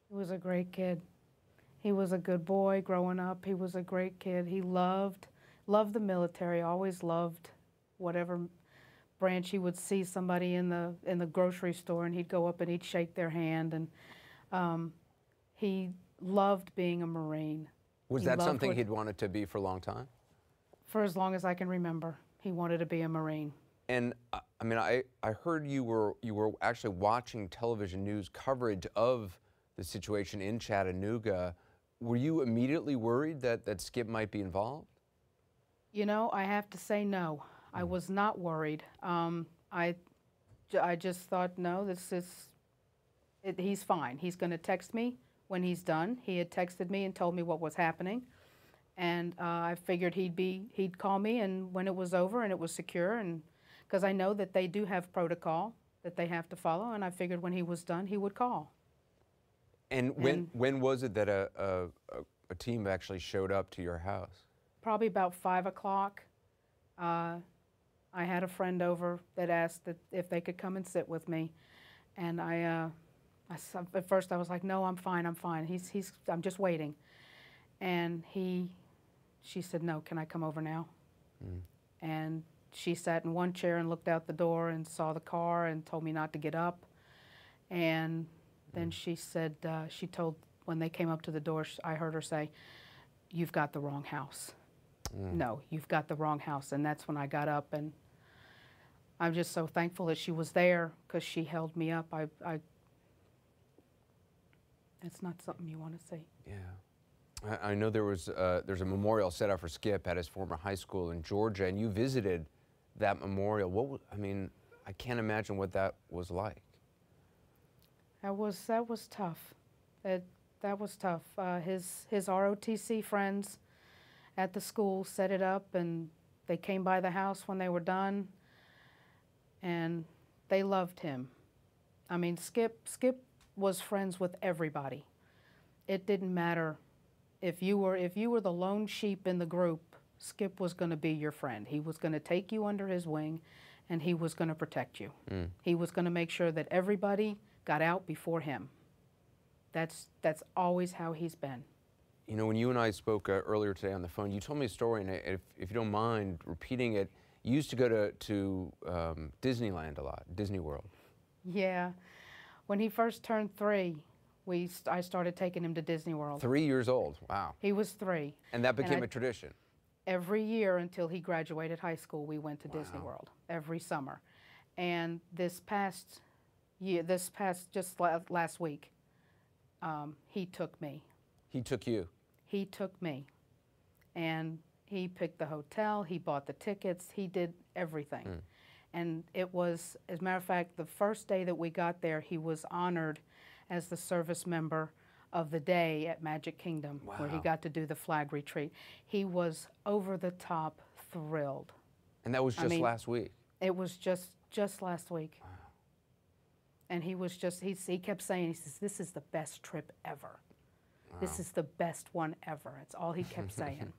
He was a great kid. He was a good boy growing up. He was a great kid. He loved the military, always loved whatever branch. He would see somebody in the grocery store and he'd go up and he'd shake their hand, and he loved being a Marine. Was He that loved something what- he'd wanted to be for a long time? For as long as I can remember, he wanted to be a Marine. And I mean, I heard you were actually watching television news coverage of the situation in Chattanooga. Were you immediately worried that Skip might be involved? You know, I have to say no. I was not worried. I just thought, no, he's fine. He's going to text me when he's done. He had texted me and told me what was happening. And I figured he'd call me and when it was over and it was secure, and because I know that they do have protocol that they have to follow, and I figured when he was done, he would call. And when was it that a team actually showed up to your house? Probably about 5 o'clock. I had a friend over that asked if they could come and sit with me, and at first I was like, no, I'm fine, I'm fine. I'm just waiting, and she said, no, can I come over now? And she sat in one chair and looked out the door and saw the car and told me not to get up, and then she said, when they came up to the door, I heard her say, you've got the wrong house. No, you've got the wrong house. And that's when I got up, and I'm just so thankful that she was there because she held me up. That's not something you want to see. Yeah. I know there's a memorial set up for Skip at his former high school in Georgia, and you visited that memorial. I mean, I can't imagine what that was like. That was tough. That was tough. His ROTC friends at the school set it up, and they came by the house when they were done, and they loved him. I mean, Skip was friends with everybody. It didn't matter if you were the lone sheep in the group. Skip was going to be your friend. He was going to take you under his wing, and he was going to protect you. He was going to make sure that everybody got out before him. That's always how he's been. You know, when you and I spoke earlier today on the phone, you told me a story, and if you don't mind repeating it, you used to go to Disneyland a lot, Disney World. Yeah. When he first turned 3, I started taking him to Disney World. 3 years old, wow. He was 3. And that became a tradition. Every year until he graduated high school, we went to Disney World every summer. And this past just last week, he took me. He took you? He took me. And he picked the hotel, he bought the tickets, he did everything. And it was, as a matter of fact, the first day that we got there, he was honored as the service member of the day at Magic Kingdom, where he got to do the flag retreat. He was over the top thrilled. And that was just last week? It was just last week. Wow. And he was just, he kept saying, he says, this is the best trip ever. Wow. This is the best one ever. It's all he kept saying.